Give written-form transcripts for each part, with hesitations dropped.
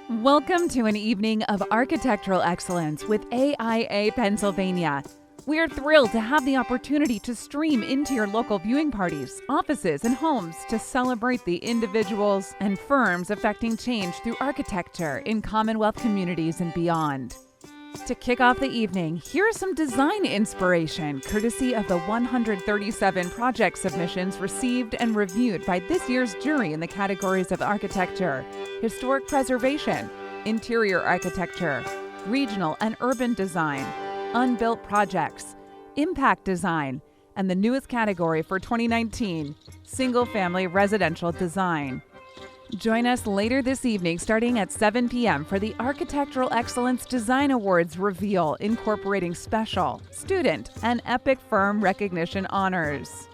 Welcome to an evening of architectural excellence with AIA Pennsylvania. We're thrilled to have the opportunity to stream into your local viewing parties, offices, and homes to celebrate the individuals and firms affecting change through architecture in Commonwealth communities and beyond. To kick off the evening, here is some design inspiration courtesy of the 137 project submissions received and reviewed by this year's jury in the categories of architecture, historic preservation, interior architecture, regional and urban design, unbuilt projects, impact design, and the newest category for 2019, single-family residential design. Join us later this evening starting at 7 p.m. for the Architectural Excellence Design Awards reveal incorporating special, student, and epic firm recognition honors.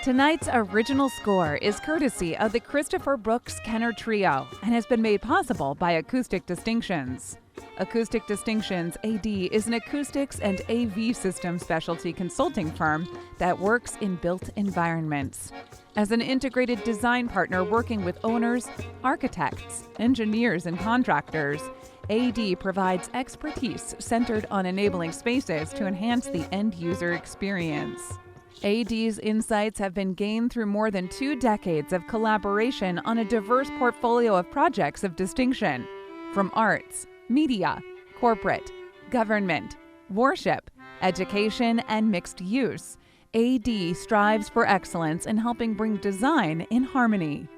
Tonight's original score is courtesy of the Christopher Brooks Kenner Trio and has been made possible by Acoustic Distinctions. Acoustic Distinctions AD is an acoustics and AV system specialty consulting firm that works in built environments. As an integrated design partner working with owners, architects, engineers, and contractors, AD provides expertise centered on enabling spaces to enhance the end-user experience. AD's insights have been gained through more than 2 decades of collaboration on a diverse portfolio of projects of distinction, from arts, media, corporate, government, worship, education, and mixed use. AD strives for excellence in helping bring design in harmony.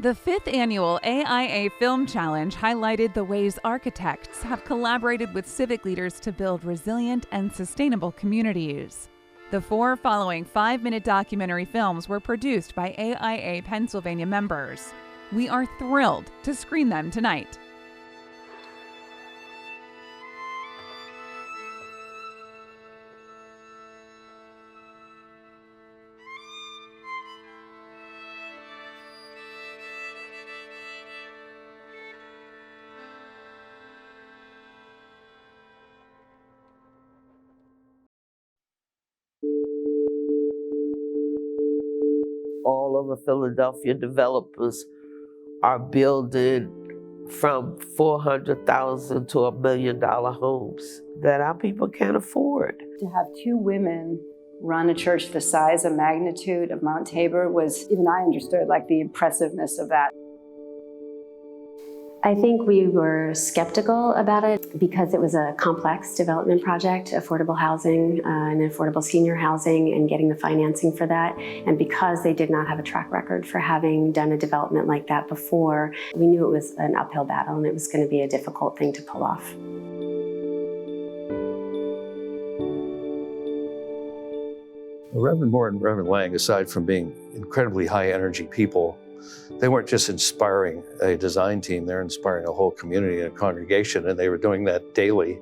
The 5th annual AIA Film Challenge highlighted the ways architects have collaborated with civic leaders to build resilient and sustainable communities. The 4 following 5-minute documentary films were produced by AIA Pennsylvania members. We are thrilled to screen them tonight. All over Philadelphia, developers are building from $400,000 to $1 million homes that our people can't afford. To have 2 women run a church the size and magnitude of Mount Tabor was, even I understood, like the impressiveness of that. I think we were skeptical about it because it was a complex development project, affordable housing and affordable senior housing, and getting the financing for that. And because they did not have a track record for having done a development like that before, we knew it was an uphill battle and it was going to be a difficult thing to pull off. Reverend Moore and Reverend Lang, aside from being incredibly high energy people, they weren't just inspiring a design team, they're inspiring a whole community and a congregation, and they were doing that daily.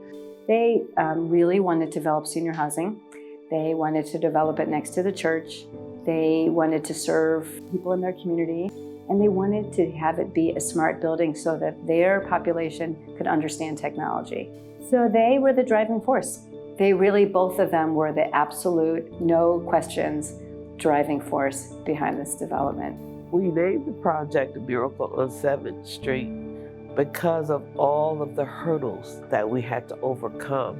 They really wanted to develop senior housing. They wanted to develop it next to the church. They wanted to serve people in their community, and they wanted to have it be a smart building so that their population could understand technology. So they were the driving force. They really, both of them were the absolute, no questions, driving force behind this development. We named the project A Miracle on 7th Street because of all of the hurdles that we had to overcome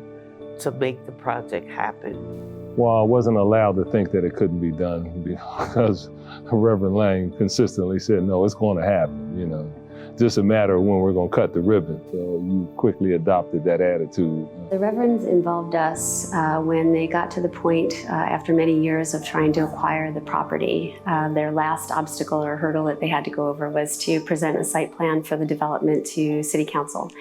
to make the project happen. Well, I wasn't allowed to think that it couldn't be done because Reverend Lang consistently said, no, it's going to happen, you know. Just a matter of when we're going to cut the ribbon. So you quickly adopted that attitude. The Reverends involved us when they got to the point, after many years of trying to acquire the property. Their last obstacle or hurdle that they had to go over was to present a site plan for the development to City Council.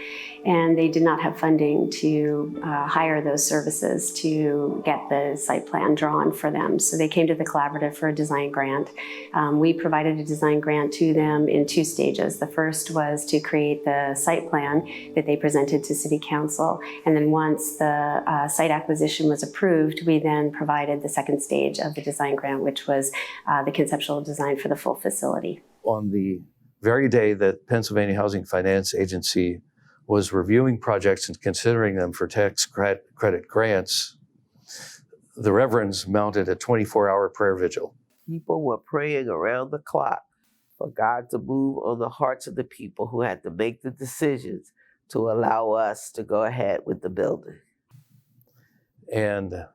And they did not have funding to hire those services to get the site plan drawn for them. So they came to the collaborative for a design grant. We provided a design grant to them in 2 stages. The first was to create the site plan that they presented to City Council. And then once the site acquisition was approved, we then provided the second stage of the design grant, which was the conceptual design for the full facility. On the very day that Pennsylvania Housing Finance Agency was reviewing projects and considering them for tax credit grants, the Reverends mounted a 24-hour prayer vigil. People were praying around the clock for God to move on the hearts of the people who had to make the decisions to allow us to go ahead with the building. And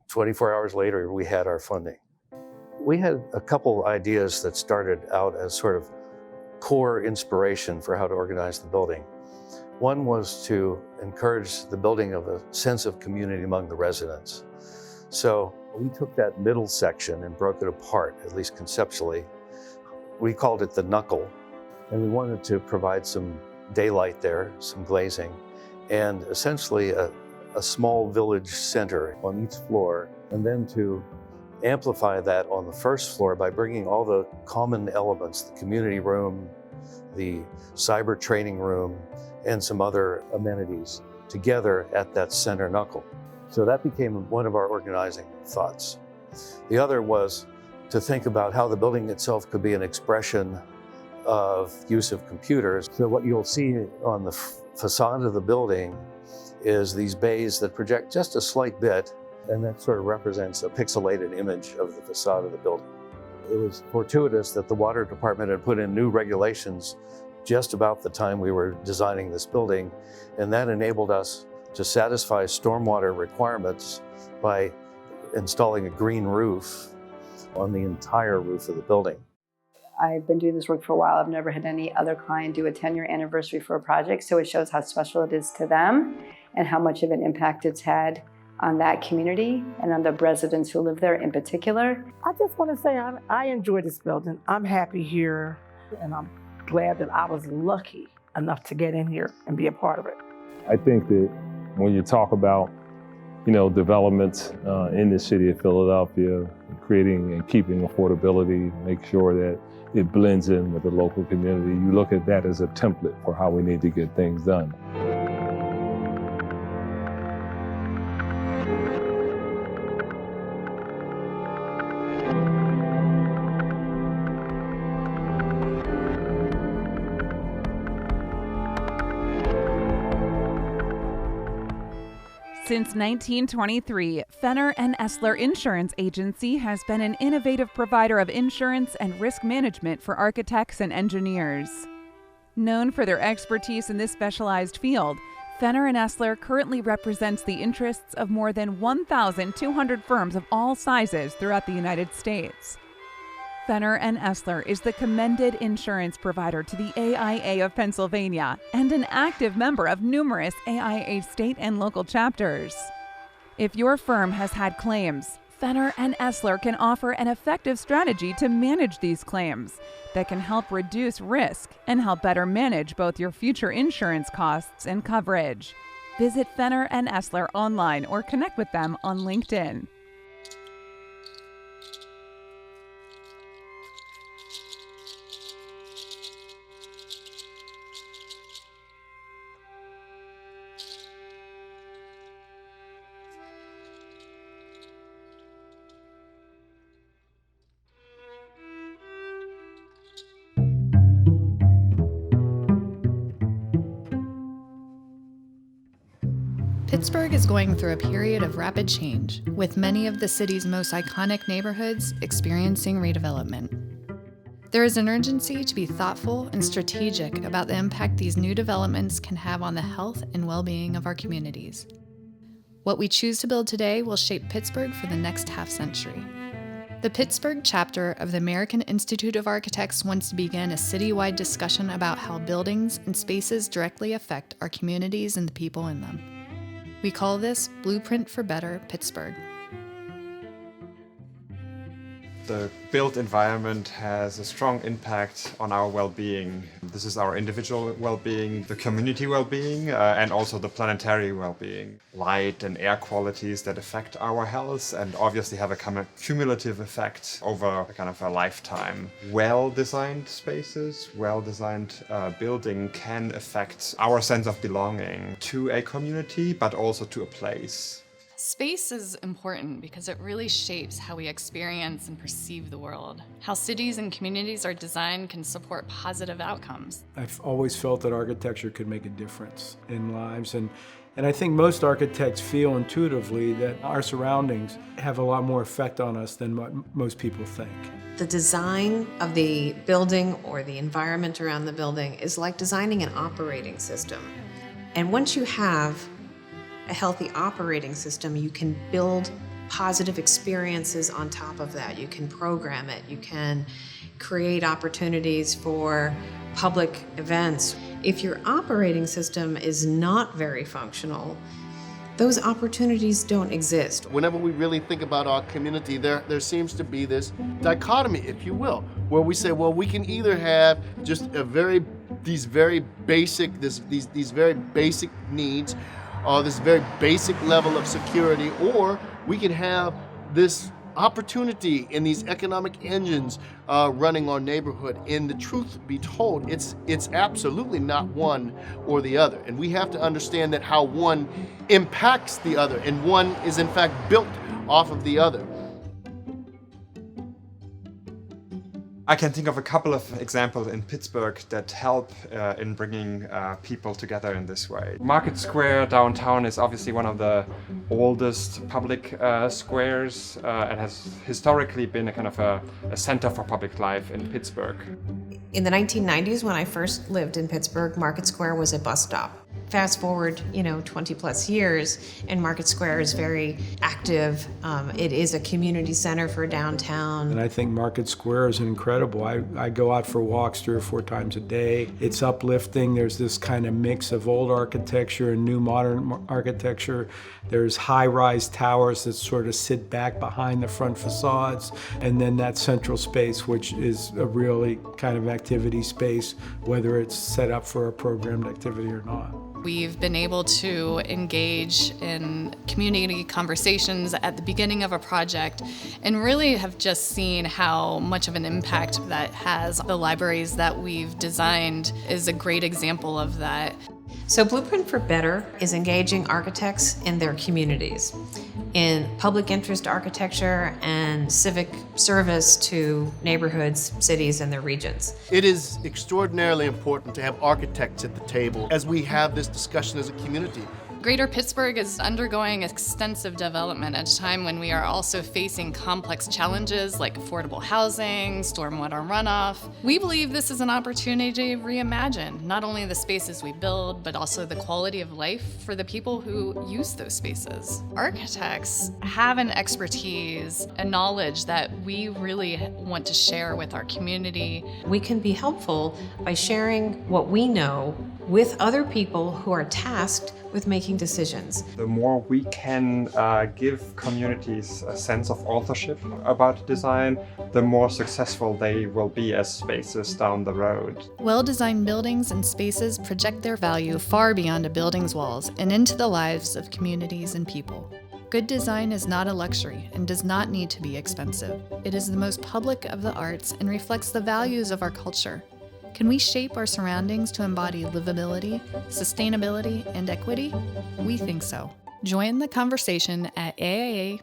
24 hours later, we had our funding. We had a couple ideas that started out as sort of core inspiration for how to organize the building. One was to encourage the building of a sense of community among the residents. So we took that middle section and broke it apart, at least conceptually. We called it the knuckle, and we wanted to provide some daylight there, some glazing, and essentially a small village center on each floor, and then to amplify that on the first floor by bringing all the common elements, the community room, the cyber training room, and some other amenities together at that center knuckle. So that became one of our organizing thoughts. The other was to think about how the building itself could be an expression of use of computers. So what you'll see on the facade of the building is these bays that project just a slight bit, and that sort of represents a pixelated image of the facade of the building. It was fortuitous that the water department had put in new regulations just about the time we were designing this building, and that enabled us to satisfy stormwater requirements by installing a green roof on the entire roof of the building. I've been doing this work for a while. I've never had any other client do a 10-year anniversary for a project, so it shows how special it is to them and how much of an impact it's had on that community and on the residents who live there in particular. I just want to say I enjoy this building. I'm happy here. And I'm glad that I was lucky enough to get in here and be a part of it. I think that when you talk about, developments in the city of Philadelphia, creating and keeping affordability, make sure that it blends in with the local community, you look at that as a template for how we need to get things done. Since 1923, Fenner & Essler Insurance Agency has been an innovative provider of insurance and risk management for architects and engineers. Known for their expertise in this specialized field, Fenner & Essler currently represents the interests of more than 1,200 firms of all sizes throughout the United States. Fenner & Essler is the commended insurance provider to the AIA of Pennsylvania and an active member of numerous AIA state and local chapters. If your firm has had claims, Fenner & Essler can offer an effective strategy to manage these claims that can help reduce risk and help better manage both your future insurance costs and coverage. Visit Fenner & Essler online or connect with them on LinkedIn. Pittsburgh is going through a period of rapid change, with many of the city's most iconic neighborhoods experiencing redevelopment. There is an urgency to be thoughtful and strategic about the impact these new developments can have on the health and well-being of our communities. What we choose to build today will shape Pittsburgh for the next half-century. The Pittsburgh chapter of the American Institute of Architects wants to begin a citywide discussion about how buildings and spaces directly affect our communities and the people in them. We call this Blueprint for Better Pittsburgh. The built environment has a strong impact on our well-being. This is our individual well-being, the community well-being, and also the planetary well-being. Light and air qualities that affect our health and obviously have a kind of cumulative effect over a kind of a lifetime. Well-designed spaces, well-designed building can affect our sense of belonging to a community, but also to a place. Space is important because it really shapes how we experience and perceive the world. How cities and communities are designed can support positive outcomes. I've always felt that architecture could make a difference in lives, and I think most architects feel intuitively that our surroundings have a lot more effect on us than what most people think. The design of the building or the environment around the building is like designing an operating system. And once you have a healthy operating system, you can build positive experiences on top of that. You can program it. You can create opportunities for public events. If your operating system is not very functional, those opportunities don't exist. Whenever we really think about our community, there seems to be this dichotomy, if you will, where we say, well, we can either have just these very basic needs, this very basic level of security, or we can have this opportunity in these economic engines running our neighborhood. And the truth be told, it's absolutely not one or the other. And we have to understand that how one impacts the other, and one is in fact built off of the other. I can think of a couple of examples in Pittsburgh that help in bringing people together in this way. Market Square downtown is obviously one of the oldest public squares and has historically been a kind of a center for public life in Pittsburgh. In the 1990s, when I first lived in Pittsburgh, Market Square was a bus stop. Fast forward, 20 plus years, and Market Square is very active. It is a community center for downtown. And I think Market Square is incredible. I go out for walks 3 or 4 times a day. It's uplifting. There's this kind of mix of old architecture and new modern architecture. There's high-rise towers that sort of sit back behind the front facades, and then that central space, which is a really kind of activity space, whether it's set up for a programmed activity or not. We've been able to engage in community conversations at the beginning of a project and really have just seen how much of an impact that has. The libraries that we've designed is a great example of that. So Blueprint for Better is engaging architects in their communities in public interest architecture and civic service to neighborhoods, cities, and their regions. It is extraordinarily important to have architects at the table as we have this discussion as a community. Greater Pittsburgh is undergoing extensive development at a time when we are also facing complex challenges like affordable housing, stormwater runoff. We believe this is an opportunity to reimagine not only the spaces we build, but also the quality of life for the people who use those spaces. Architects have an expertise and knowledge that we really want to share with our community. We can be helpful by sharing what we know with other people who are tasked with making decisions. The more we can give communities a sense of authorship about design, the more successful they will be as spaces down the road. Well-designed buildings and spaces project their value far beyond a building's walls and into the lives of communities and people. Good design is not a luxury and does not need to be expensive. It is the most public of the arts and reflects the values of our culture. Can we shape our surroundings to embody livability, sustainability, and equity? We think so. Join the conversation at AIAPGH.org.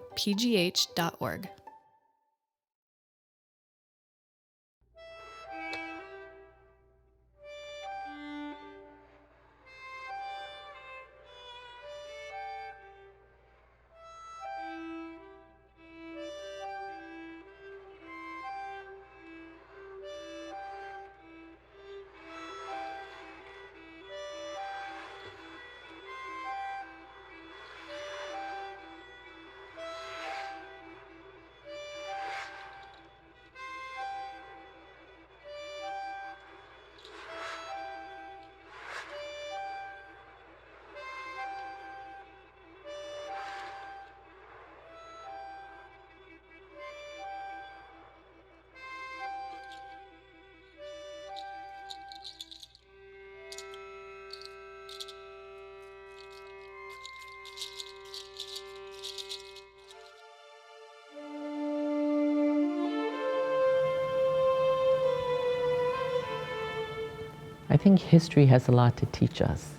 I think history has a lot to teach us.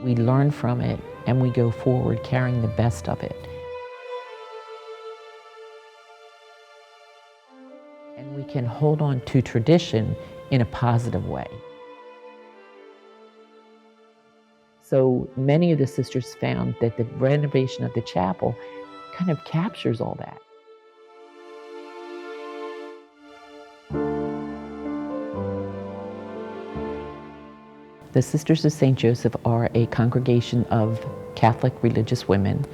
We learn from it and we go forward carrying the best of it. And we can hold on to tradition in a positive way. So many of the sisters found that the renovation of the chapel kind of captures all that. The Sisters of St. Joseph are a congregation of Catholic religious women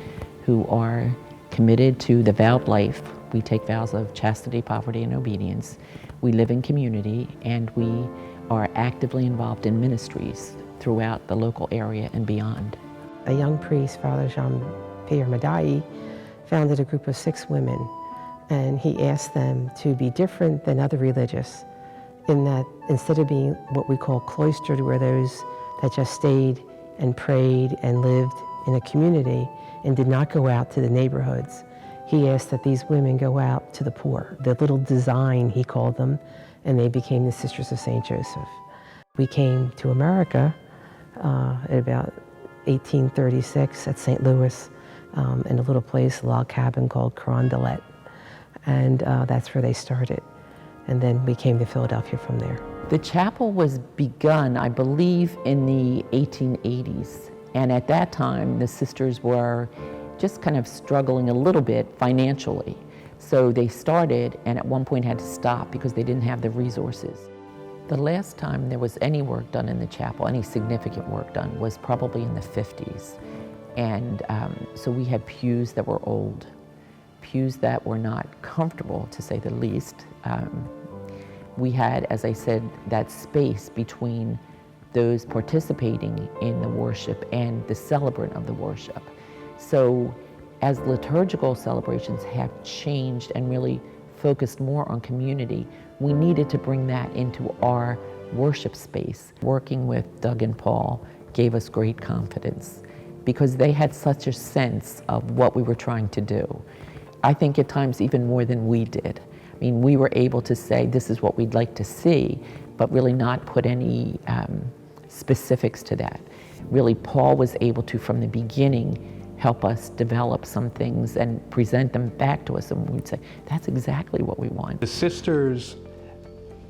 who are committed to the vowed life. We take vows of chastity, poverty, and obedience. We live in community, and we are actively involved in ministries throughout the local area and beyond. A young priest, Father Jean-Pierre Madai, founded a group of 6 women, and he asked them to be different than other religious, in that instead of being what we call cloistered, where those that just stayed and prayed and lived in a community and did not go out to the neighborhoods, he asked that these women go out to the poor. The little design, he called them, and they became the Sisters of St. Joseph. We came to America at about 1836 at St. Louis in a little place, a log cabin called Carondelet, and that's where they started. And then we came to Philadelphia from there. The chapel was begun, I believe, in the 1880s. And at that time, the sisters were just kind of struggling a little bit financially. So they started and at one point had to stop because they didn't have the resources. The last time there was any work done in the chapel, any significant work done, was probably in the 50s. And so we had pews that were old, pews that were not comfortable, to say the least. We had, as I said, that space between those participating in the worship and the celebrant of the worship. So as liturgical celebrations have changed and really focused more on community, we needed to bring that into our worship space. Working with Doug and Paul gave us great confidence because they had such a sense of what we were trying to do. I think at times even more than we did. I mean, we were able to say this is what we'd like to see, but really not put any specifics to that. Really, Paul was able to, from the beginning, help us develop some things and present them back to us, and we'd say, that's exactly what we want. The sisters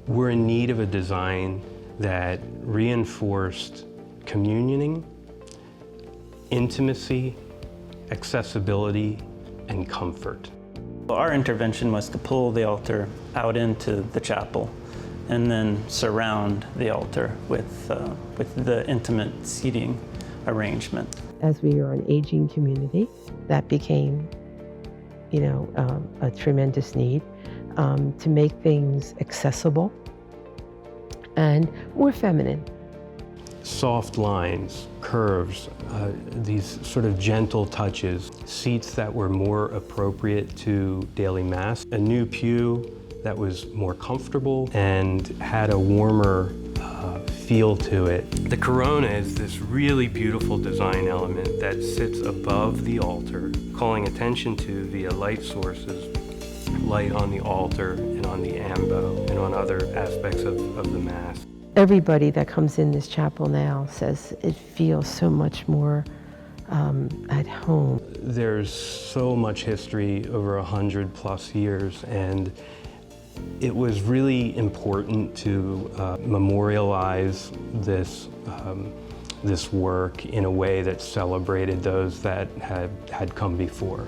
were in need of a design that reinforced communioning, intimacy, accessibility, and comfort. Our intervention was to pull the altar out into the chapel and then surround the altar with the intimate seating arrangement. As we are an aging community, that became, a tremendous need to make things accessible and more feminine. Soft lines, curves, these sort of gentle touches, seats that were more appropriate to daily mass, a new pew that was more comfortable and had a warmer feel to it. The corona is this really beautiful design element that sits above the altar, calling attention to via light sources, light on the altar and on the ambo and on other aspects of the mass. Everybody that comes in this chapel now says it feels so much more at home. There's so much history over 100+ years, and it was really important to memorialize this work in a way that celebrated those that had come before.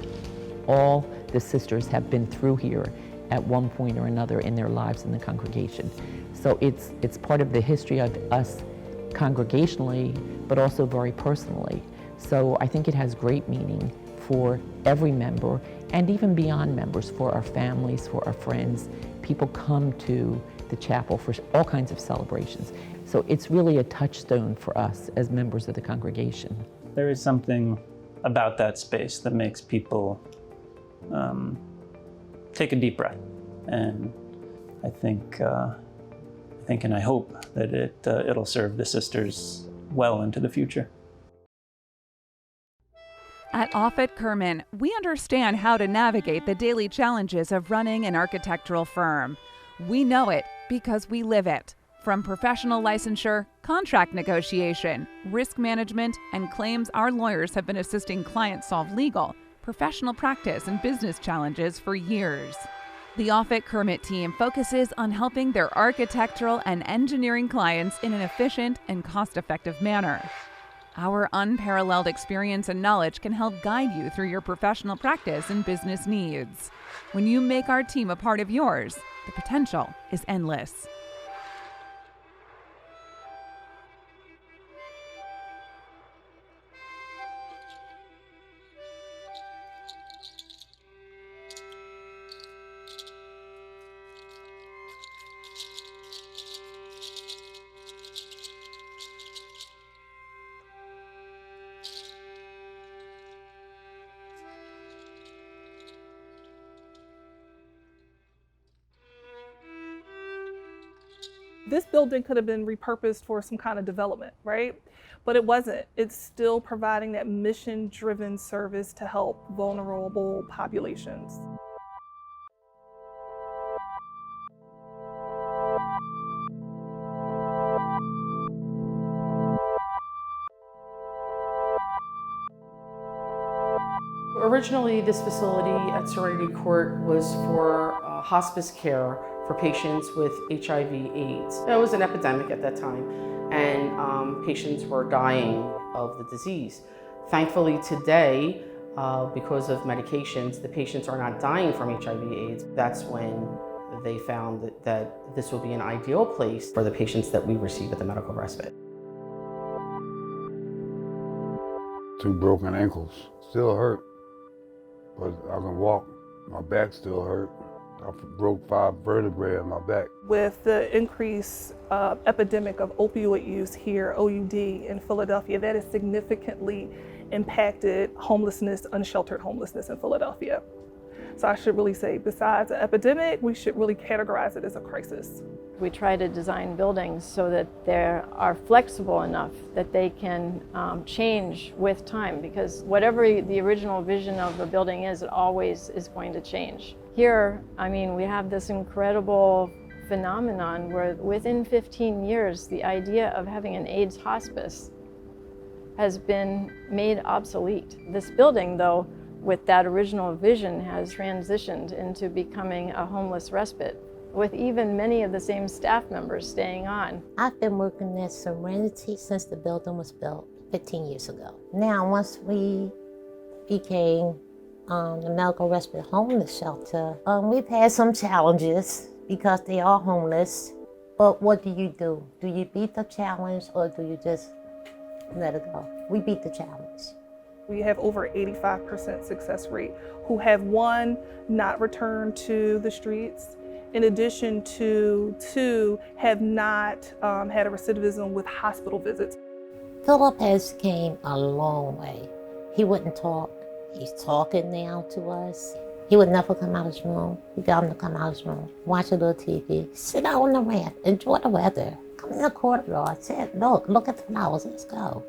All the sisters have been through here at one point or another in their lives in the congregation. So it's part of the history of us congregationally, but also very personally. So I think it has great meaning for every member, and even beyond members, for our families, for our friends. People come to the chapel for all kinds of celebrations. So it's really a touchstone for us as members of the congregation. There is something about that space that makes people take a deep breath. And I think and I hope that it'll serve the sisters well into the future. At Offutt Kerman, we understand how to navigate the daily challenges of running an architectural firm. We know it because we live it. From professional licensure, contract negotiation, risk management, and claims, our lawyers have been assisting clients solve legal, professional practice, and business challenges for years. The Offutt Kerman team focuses on helping their architectural and engineering clients in an efficient and cost-effective manner. Our unparalleled experience and knowledge can help guide you through your professional practice and business needs. When you make our team a part of yours, the potential is endless. This building could have been repurposed for some kind of development, right? But it wasn't. It's still providing that mission-driven service to help vulnerable populations. Originally, this facility at Serenity Court was for hospice care for patients with HIV/AIDS. It was an epidemic at that time, and patients were dying of the disease. Thankfully today, because of medications, the patients are not dying from HIV/AIDS. That's when they found that this would be an ideal place for the patients that we receive at the medical respite. 2 broken ankles, still hurt, but I can walk. My back still hurt. I broke 5 vertebrae in my back. With the increased epidemic of opioid use here, OUD, in Philadelphia, that has significantly impacted homelessness, unsheltered homelessness in Philadelphia. So I should really say, besides an epidemic, we should really categorize it as a crisis. We try to design buildings so that they are flexible enough that they can change with time, because whatever the original vision of a building is, it always is going to change. Here, I mean, we have this incredible phenomenon where within 15 years, the idea of having an AIDS hospice has been made obsolete. This building, though, with that original vision, has transitioned into becoming a homeless respite, with even many of the same staff members staying on. I've been working at Serenity since the building was built 15 years ago. Now, once we became the medical respite homeless shelter, we've had some challenges because they are homeless. But what do? Do you beat the challenge, or do you just let it go? We beat the challenge. We have over 85% success rate who have, 1, not returned to the streets, in addition to 2, have not had a recidivism with hospital visits. Philip has came a long way. He wouldn't talk. He's talking now to us. He would never come out of his room. We got him to come out of his room, watch a little TV, sit out on the ramp, enjoy the weather, come in the courtyard, say, look at the flowers, let's go.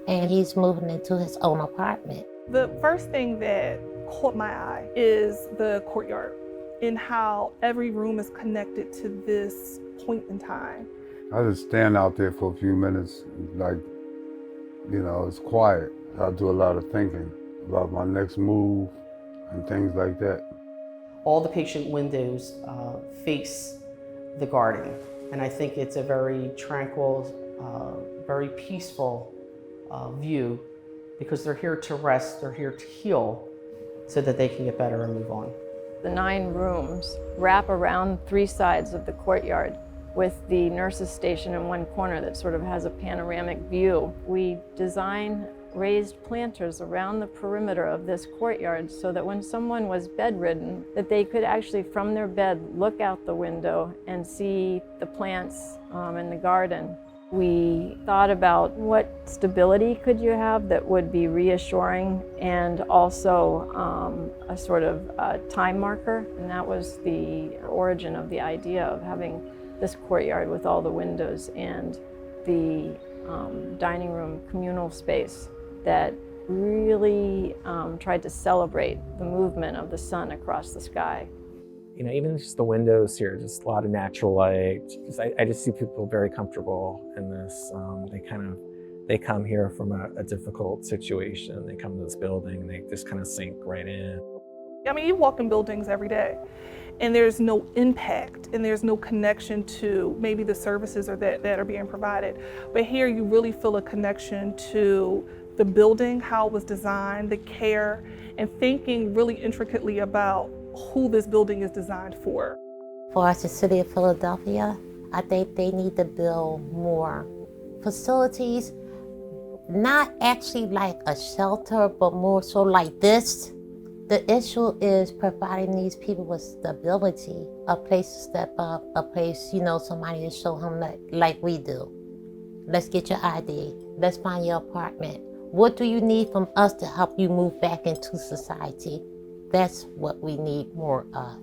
And he's moving into his own apartment. The first thing that caught my eye is the courtyard and how every room is connected to this point in time. I just stand out there for a few minutes, like, it's quiet. I do a lot of thinking about my next move and things like that. All the patient windows face the garden, and I think it's a very tranquil, very peaceful view, because they're here to rest, they're here to heal, so that they can get better and move on. The 9 rooms wrap around 3 sides of the courtyard, with the nurses' station in one corner that sort of has a panoramic view. We design raised planters around the perimeter of this courtyard so that when someone was bedridden, that they could actually from their bed look out the window and see the plants in the garden. We thought about what stability could you have that would be reassuring, and also a sort of time marker, and that was the origin of the idea of having this courtyard with all the windows and the dining room communal space that really tried to celebrate the movement of the sun across the sky. Even just the windows here, just a lot of natural light. I just see people very comfortable in this. They come here from a difficult situation. They come to this building and they just kind of sink right in. I mean, you walk in buildings every day and there's no impact and there's no connection to maybe the services that are being provided. But here you really feel a connection to the building, how it was designed, the care, and thinking really intricately about who this building is designed for. For us, the city of Philadelphia, I think they need to build more facilities, not actually like a shelter, but more so like this. The issue is providing these people with stability, a place to step up, a place, somebody to show them like we do. Let's get your ID. Let's find your apartment. What do you need from us to help you move back into society? That's what we need more of.